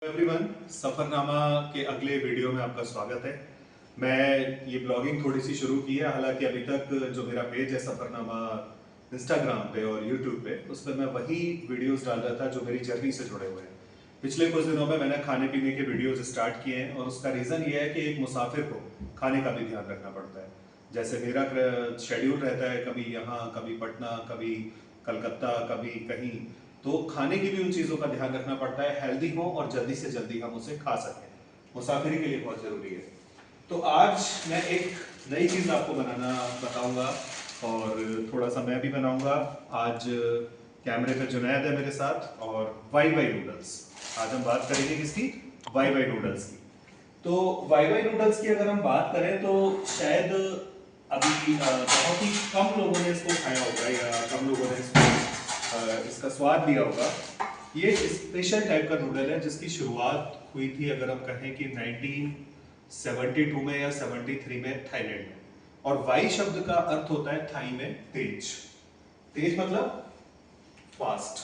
Everyone, Safarnama के अगले video में आपका स्वागत है। मैं ये ब्लॉगिंग थोड़ी सी शुरू की है, हालांकि अभी तक जो मेरा पेज है सफरनामा इंस्टाग्राम पे और यूट्यूब पे, उस पर मैं वही वीडियोस डाल रहा था जो मेरी जर्नी से जुड़े हुए हैं। पिछले कुछ दिनों में मैंने खाने पीने के वीडियोस स्टार्ट किए हैं और उसका रीज़न ये है कि एक मुसाफिर को खाने का भी ध्यान रखना पड़ता है। जैसे मेरा शेड्यूल रहता है, कभी यहाँ, कभी पटना, कभी कलकत्ता, कभी कहीं, तो खाने की भी उन चीज़ों का ध्यान रखना पड़ता है, हेल्दी हो और जल्दी से जल्दी हम उसे खा सकें। मुसाफिरी के लिए बहुत ज़रूरी है। तो आज मैं एक नई चीज़ आपको बनाना बताऊंगा और थोड़ा सा मैं भी बनाऊंगा। आज कैमरे पे जुनैद है मेरे साथ और वाई वाई नूडल्स। आज हम बात करेंगे किसकी? वाई वाई नूडल्स की। तो वाई वाई नूडल्स की अगर हम बात करें तो शायद अभी बहुत ही कम लोगों ने इसको खाया होगा या कम लोगों ने इसका स्वाद लिया होगा। ये स्पेशल टाइप का नूडल है जिसकी शुरुआत हुई थी, अगर हम कहें कि 1972 में या 73 में थाईलैंड में। और वाई शब्द का अर्थ होता है थाई में तेज। तेज मतलब फास्ट।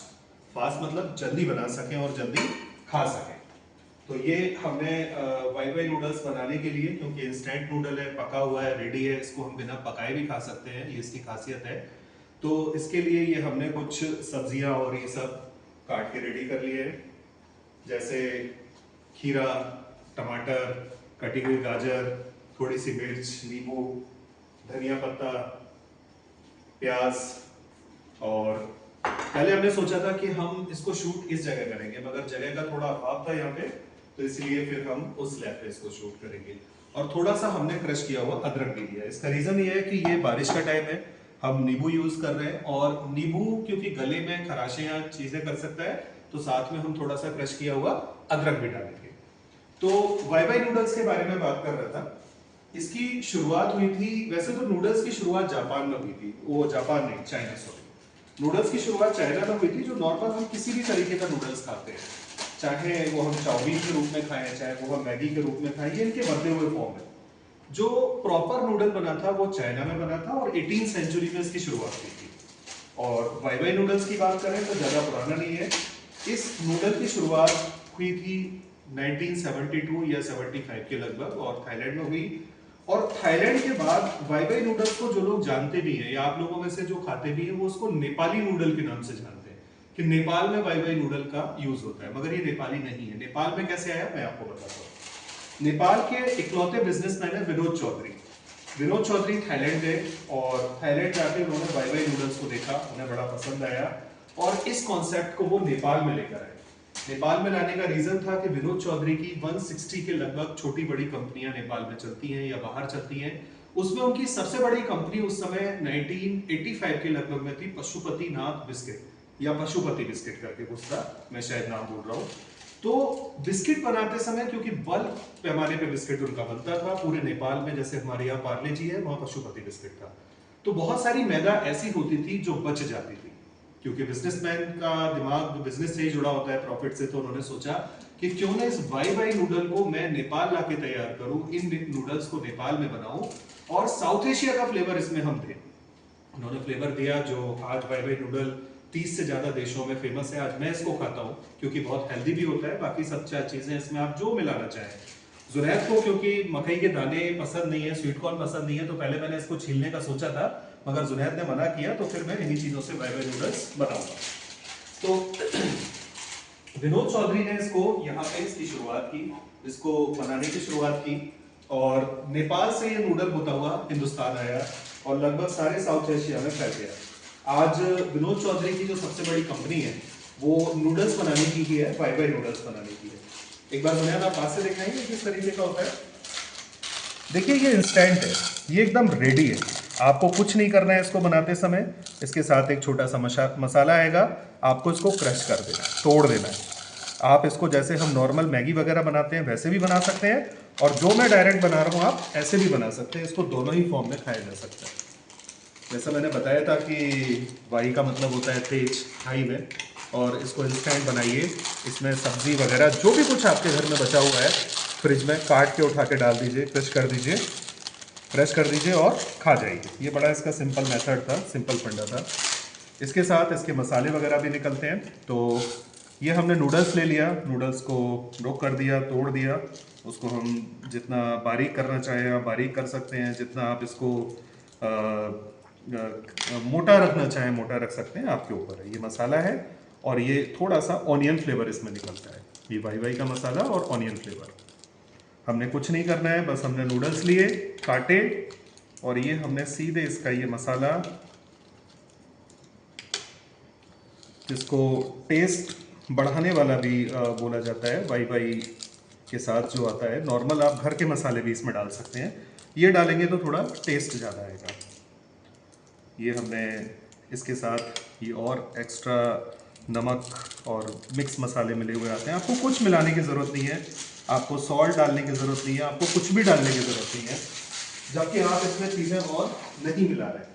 फास्ट मतलब जल्दी बना सकें और जल्दी खा सकें। तो ये हमने वाई वाई नूडल्स बनाने के लिए, क्योंकि इंस्टेंट नूडल है, पका हुआ है, रेडी है, इसको हम बिना पकाए भी खा सकते हैं, ये इसकी खासियत है। तो इसके लिए ये हमने कुछ सब्जियां और ये सब काट के रेडी कर लिए हैं, जैसे खीरा, टमाटर, कटी हुई गाजर, थोड़ी सी मिर्च, नींबू, धनिया पत्ता, प्याज। और पहले हमने सोचा था कि हम इसको शूट इस जगह करेंगे, मगर जगह का थोड़ा अभाव था यहाँ पे, तो इसलिए फिर हम उस लैब पे इसको शूट करेंगे। और थोड़ा सा हमने क्रश किया हुआ अदरक भी दिया है। इसका रीजन ये है कि ये बारिश का टाइम है, हम नींबू यूज कर रहे हैं, और नींबू क्योंकि गले में खराशें या चीजें कर सकता है, तो साथ में हम थोड़ा सा क्रश किया हुआ अदरक भी डालेंगे। तो वाई वाई नूडल्स के बारे में बात कर रहा था। इसकी शुरुआत हुई थी, वैसे तो नूडल्स की शुरुआत जापान में हुई थी, वो जापान नहीं, चाइना, सॉरी। नूडल्स की शुरुआत चाइना में हुई थी, जो नॉर्मल हम किसी भी तरीके का नूडल्स खाते हैं, चाहे वो हम चाउमीन के रूप में खाएं, चाहे वो हम मैगी के रूप में खाएं, ये इनके बदले हुए फॉर्म है। जो प्रॉपर नूडल बना था वो चाइना में बना था और 18 सेंचुरी में इसकी शुरुआत हुई थी। और वाई वाई नूडल्स की बात करें तो ज़्यादा पुराना नहीं है। इस नूडल की शुरुआत हुई थी 1972 या 75 के लगभग, और थाईलैंड में हुई। और थाईलैंड के बाद वाई वाई नूडल्स को जो लोग जानते भी हैं या आप लोगों में से जो खाते भी हैं, वो उसको नेपाली नूडल के नाम से जानते हैं कि नेपाल में वाई वाई नूडल का यूज होता है, मगर ये नेपाली नहीं है। नेपाल में कैसे आया मैं आपको बताता हूँ। नेपाल के इकलौते बिजनेसमैन है विनोद चौधरी। विनोद चौधरी थाईलैंड गए और थाईलैंड जाके उन्होंने वाई वाई नूडल्स को देखा, उन्हें बड़ा पसंद आया और इस कॉन्सेप्ट को वो नेपाल में लेकर आए। नेपाल में लाने का रीजन था कि विनोद चौधरी की 160 के लगभग छोटी बड़ी कंपनियां नेपाल में चलती हैं या बाहर चलती हैं। उसमें उनकी सबसे बड़ी कंपनी उस समय 1985 के लगभग में थी, पशुपतिनाथ बिस्किट या पशुपति बिस्किट करके कुछ था, मैं शायद नाम बोल रहा हूँ। तो बिस्किट बनाते समय, क्योंकि बल्क पैमाने पे बिस्किट उनका बनता था पूरे नेपाल में, जैसे हमारे यहाँ पार्ले जी है, वहां पशुपति बिस्किट था, तो बहुत सारी मैदा ऐसी होती थी जो बच जाती थी। क्योंकि बिजनेसमैन का दिमाग बिजनेस से ही जुड़ा होता है, प्रॉफिट से, तो उन्होंने सोचा कि क्यों ना इस वाई वाई नूडल को मैं नेपाल लाके तैयार करूं, इन नूडल्स को नेपाल में बनाऊं और साउथ एशिया का फ्लेवर इसमें हम दें। उन्होंने फ्लेवर दिया जो आज वाई वाई नूडल 30 से ज्यादा देशों में फेमस है। आज मैं इसको खाता हूँ क्योंकि बहुत हेल्दी भी होता है, बाकी सब चीजें इसमें आप जो मिलाना चाहें। जुनैद को क्योंकि मकई के दाने पसंद नहीं है, स्वीट कॉर्न पसंद नहीं है, तो पहले मैंने इसको छीलने का सोचा था, मगर जुनैद ने मना किया, तो फिर मैं इन्हीं चीजों से वाई वाई नूडल्स बनाऊंगा। तो विनोद चौधरी ने इसको यहाँ पे इसकी शुरुआत की, इसको बनाने की शुरुआत की, और नेपाल से ये नूडल होता हुआ हिंदुस्तान आया और लगभग सारे साउथ एशिया में फैल गया। आज विनोद चौधरी की जो सबसे बड़ी कंपनी है वो नूडल्स बनाने की ही है, वाई वाई नूडल्स बनाने की है। एक बार बुनियाद आप पास से दिखाएंगे किस तरीके का होता है। देखिए ये इंस्टेंट है, ये एकदम रेडी है, आपको कुछ नहीं करना है इसको बनाते समय। इसके साथ एक छोटा सा मसाला आएगा, आपको इसको क्रश कर देना है, तोड़ देना है। आप इसको जैसे हम नॉर्मल मैगी वगैरह बनाते हैं वैसे भी बना सकते हैं, और जो मैं डायरेक्ट बना रहा हूँ आप ऐसे भी बना सकते हैं। इसको दोनों ही फॉर्म में खाया जा सकता है। जैसा मैंने बताया था कि वाई का मतलब होता है तेज, हाई में, और इसको इंस्टेंट बनाइए। इसमें सब्जी वगैरह जो भी कुछ आपके घर में बचा हुआ है फ्रिज में काट के उठा के डाल दीजिए, क्रश कर दीजिए, प्रेस कर दीजिए और खा जाइए। ये बड़ा इसका सिंपल मेथड था, सिंपल फंडा था। इसके साथ इसके मसाले वगैरह भी निकलते हैं। तो ये हमने नूडल्स ले लिया, नूडल्स को ब्रोक कर दिया, तोड़ दिया। उसको हम जितना बारीक करना चाहें आप बारीक कर सकते हैं, जितना आप इसको मोटा रखना चाहें मोटा रख सकते हैं, आपके ऊपर है। ये मसाला है और ये थोड़ा सा ऑनियन फ्लेवर इसमें निकलता है, ये वाई वाई का मसाला और ऑनियन फ्लेवर। हमने कुछ नहीं करना है, बस हमने नूडल्स लिए, काटे और ये हमने सीधे इसका ये मसाला, जिसको टेस्ट बढ़ाने वाला भी बोला जाता है, वाई वाई के साथ जो आता है, नॉर्मल आप घर के मसाले भी इसमें डाल सकते हैं, ये डालेंगे तो थोड़ा टेस्ट ज़्यादा आएगा। ये हमने इसके साथ ये और एक्स्ट्रा नमक और मिक्स मसाले मिले हुए आते हैं। आपको कुछ मिलाने की ज़रूरत नहीं है, आपको सॉल्ट डालने की ज़रूरत नहीं है, आपको कुछ भी डालने की ज़रूरत नहीं है, जबकि आप इसमें चीज़ें और नहीं मिला रहे हैं।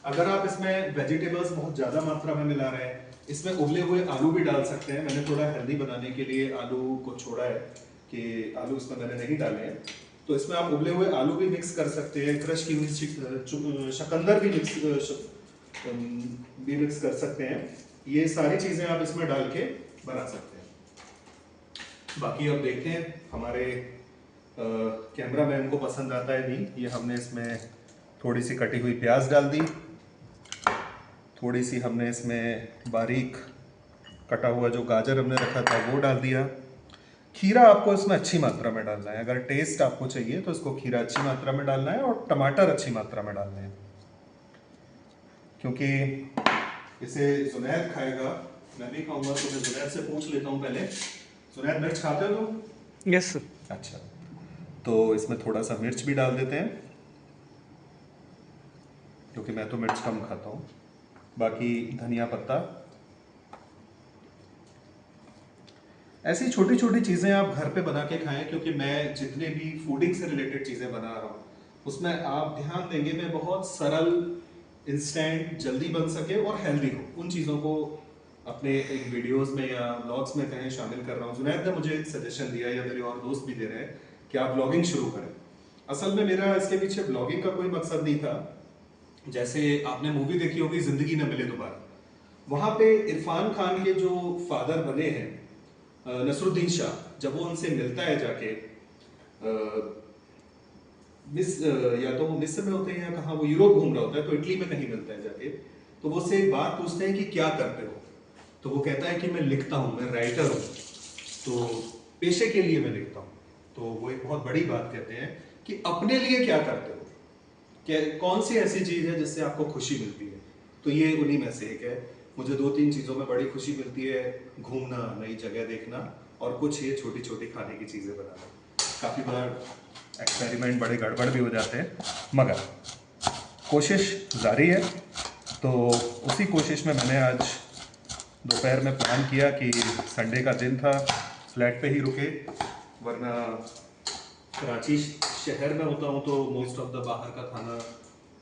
अगर आप इसमें वेजिटेबल्स बहुत ज़्यादा मात्रा में मिला रहे हैं, इसमें उबले हुए आलू भी डाल सकते हैं। मैंने थोड़ा हेल्दी बनाने के लिए आलू को छोड़ा है कि आलू इसमें मैंने नहीं डाले हैं, तो इसमें आप उबले हुए आलू भी मिक्स कर सकते हैं, क्रश की हुई शकंदर भी मिक्स कर सकते हैं। ये सारी चीज़ें आप इसमें डाल के बना सकते हैं। बाकी अब देखते हैं हमारे कैमरा मैन को पसंद आता है नहीं। ये हमने इसमें थोड़ी सी कटी हुई प्याज डाल दी, थोड़ी सी हमने इसमें बारीक कटा हुआ जो गाजर हमने रखा था वो डाल दिया। खीरा आपको इसमें अच्छी मात्रा में डालना है, अगर टेस्ट आपको चाहिए तो इसको खीरा अच्छी मात्रा में डालना है और टमाटर अच्छी मात्रा में डालने हैं, क्योंकि इसे जुनैद खाएगा, मैं भी खाऊंगा, तो मैं जुनैद से पूछ लेता हूँ पहले। जुनैद, मिर्च खाते हो तुम? यस। अच्छा, तो इसमें थोड़ा सा मिर्च भी डाल देते हैं, क्योंकि मैं तो मिर्च कम खाता हूँ। बाकी धनिया पत्ता, ऐसी छोटी छोटी चीज़ें आप घर पे बना के खाएं, क्योंकि मैं जितने भी फूडिंग से रिलेटेड चीज़ें बना रहा हूँ उसमें आप ध्यान देंगे मैं बहुत सरल, इंस्टेंट, जल्दी बन सके और हेल्दी हो, उन चीज़ों को अपने एक वीडियोस में या व्लॉग्स में कहीं शामिल कर रहा हूँ। जुनैद ने मुझे सजेशन दिया, या मेरे और दोस्त भी दे रहे हैं कि आप ब्लॉगिंग शुरू करें। असल में मेरा इसके पीछे ब्लॉगिंग का कोई मकसद नहीं था। जैसे आपने मूवी देखी होगी जिंदगी न मिले दोबारा, वहां पे इरफान खान के जो फादर बने हैं नसरुद्दीन शाह, जब वो उनसे मिलता है जाके, या तो वो मिस्र में होते हैं या कहाँ, वो यूरोप घूम रहा होता है, तो इटली में कहीं मिलता है जाके, तो वो से एक बात पूछते हैं कि क्या करते हो, तो वो कहता है कि मैं लिखता हूँ, मैं राइटर हूँ, तो पेशे के लिए मैं लिखता हूँ। तो वो एक बहुत बड़ी बात कहते हैं कि अपने लिए क्या करते हो, क्या कौन सी ऐसी चीज है जिससे आपको खुशी मिलती है। तो ये उन्हीं में से एक है। मुझे 2-3 चीज़ों में बड़ी खुशी मिलती है, घूमना, नई जगह देखना, और कुछ ये छोटी छोटी खाने की चीज़ें बनाना। काफ़ी बार एक्सपेरिमेंट बड़े गड़बड़ भी हो जाते हैं, मगर कोशिश जारी है। तो उसी कोशिश में मैंने आज दोपहर में प्लान किया कि संडे का दिन था, फ्लैट पे ही रुके, वरना कराची शहर में होता हूँ तो मोस्ट ऑफ द बाहर का खाना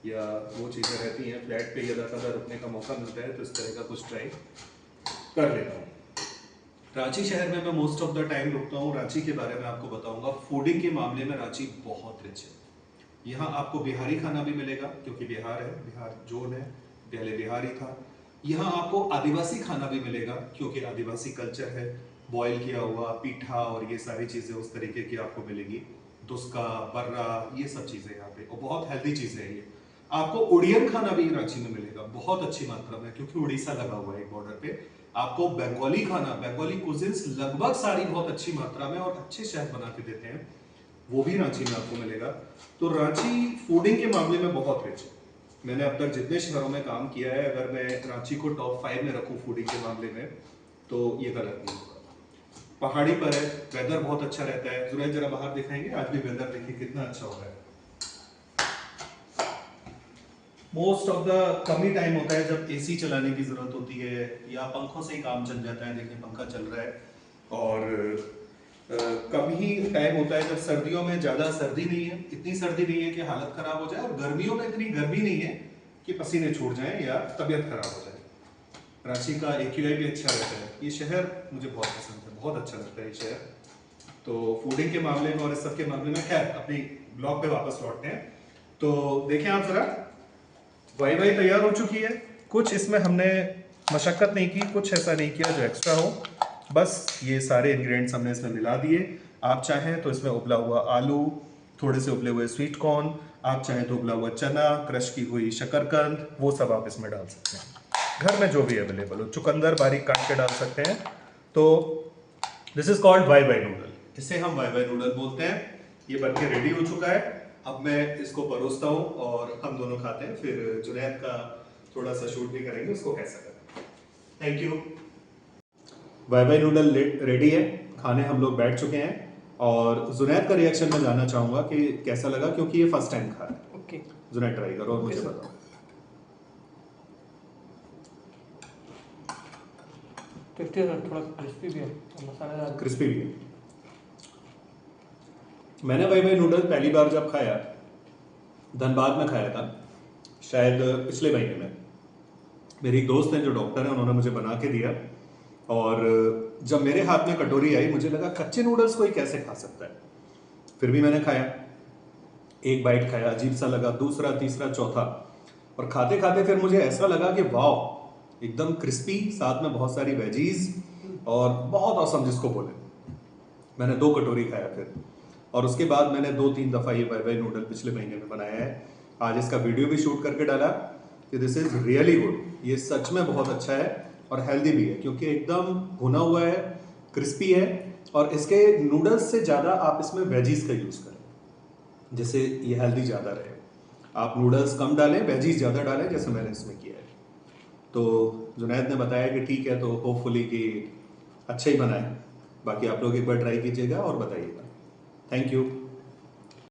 या वो चीज़ें रहती हैं, फ्लैट पे ज़्यादा रुकने का मौका मिलता है, तो इस तरह का कुछ ट्राई कर लेता हूँ। रांची शहर में मैं मोस्ट ऑफ द टाइम रुकता हूँ। रांची के बारे में आपको बताऊंगा, फूडिंग के मामले में रांची बहुत रिच है। यहाँ आपको बिहारी खाना भी मिलेगा, क्योंकि बिहार है, बिहार जोन है, पहले बिहार ही था। यहाँ आपको आदिवासी खाना भी मिलेगा, क्योंकि आदिवासी कल्चर है, बॉयल किया हुआ पीठा और ये सारी चीज़ें उस तरीके की आपको मिलेगी, दुस्का, बर्रा, ये सब चीज़ें यहाँ पे, और बहुत हेल्दी चीज़ें हैं ये। आपको उड़ियन खाना भी रांची में मिलेगा बहुत अच्छी मात्रा में, क्योंकि उड़ीसा लगा हुआ है एक बॉर्डर पे। आपको बंगाली खाना, बंगाली कुजिन्स लगभग सारी बहुत अच्छी मात्रा में और अच्छे शेफ बना के देते हैं, वो भी रांची में आपको मिलेगा। तो रांची फूडिंग के मामले में बहुत रिच है। मैंने अब तक जितने शहरों में काम किया है, अगर मैं रांची को टॉप 5 में रखूं फूडिंग के मामले में, तो ये गलत नहीं होगा। पहाड़ी पर है, वेदर बहुत अच्छा रहता है। जुनैद जरा बाहर दिखाएंगे, आज भी वेदर देखिए कितना अच्छा हो रहा है। Most of the come he time होता है जब एसी चलाने की जरूरत होती है, या पंखों से ही काम चल जाता है। देखिए पंखा चल रहा है। और कम ही टाइम होता है जब सर्दियों में ज़्यादा सर्दी नहीं है, इतनी सर्दी नहीं है कि हालत ख़राब हो जाए, और गर्मियों में इतनी गर्मी नहीं है कि पसीने छूट जाएं या तबीयत ख़राब हो जाए। रांची का AQI भी अच्छा रहता है। ये शहर मुझे बहुत पसंद है, बहुत अच्छा लगता है ये शहर। तो फूडिंग के मामले में और इस सब के मामले में, खैर अपनी ब्लॉग पे वापस लौटते हैं। तो देखें आप ज़रा, वाई वाई तैयार हो चुकी है। कुछ इसमें हमने मशक्क़त नहीं की, कुछ ऐसा नहीं किया जो एक्स्ट्रा हो। बस ये सारे इंग्रेडिएंट्स हमने इसमें मिला दिए। आप चाहें तो इसमें उबला हुआ आलू, थोड़े से उबले हुए स्वीट कॉर्न, आप चाहें तो उबला हुआ चना, क्रश की हुई शकरकंद, वो सब आप इसमें डाल सकते हैं। घर में जो भी अवेलेबल हो, चुकंदर बारीक काट के डाल सकते हैं। तो this is called Wai Wai noodle, इसे हम वाई वाई नूडल बोलते हैं। ये बन के रेडी हो चुका है। अब मैं इसको परोसता हूँ और हम दोनों खाते हैं, फिर जुनैद का थोड़ा सा शूट भी करेंगे उसको कैसा लगा। Thank you. Wai Wai noodle ready है, खाने हम लोग बैठ चुके हैं और जुनैद का रिएक्शन मैं जानना चाहूंगा कि कैसा लगा, क्योंकि ये फर्स्ट टाइम खा रहा है। ओके, जुनैद ट्राई करो और मुझे बताओ। टेस्टी है, थोड़ा क्रिस्पी भी है और मसालेदार। क्रिस्पी भी है। मैंने वाई वाई नूडल पहली बार जब खाया धनबाद में खाया था, शायद पिछले महीने में। मेरी एक दोस्त है जो डॉक्टर है, उन्होंने मुझे बना के दिया और जब मेरे हाथ में कटोरी आई मुझे लगा कच्चे नूडल्स कोई कैसे खा सकता है। फिर भी मैंने खाया, एक बाइट खाया, अजीब सा लगा, दूसरा तीसरा चौथा, और खाते खाते फिर मुझे ऐसा लगा कि वाह, एकदम क्रिस्पी, साथ में बहुत सारी वेजीज और बहुत औसम जिसको बोले। मैंने 2 कटोरी खाया फिर, और उसके बाद मैंने 2-3 दफ़ा ये वाई वाई नूडल पिछले महीने में बनाया है। आज इसका वीडियो भी शूट करके डाला कि दिस इज़ रियली गुड। ये सच में बहुत अच्छा है और हेल्दी भी है, क्योंकि एकदम भुना हुआ है, क्रिस्पी है, और इसके नूडल्स से ज़्यादा आप इसमें वेजीज का यूज़ करें, जैसे ये हेल्दी ज़्यादा रहे। आप नूडल्स कम डालें, वेजीज ज़्यादा डालें, जैसे मैंने इसमें किया है। तो जुनैद ने बताया कि ठीक है, तो होपफुली कि अच्छा ही बना है। बाकी आप लोग एक बार ट्राई कीजिएगा और बताइएगा। Thank you.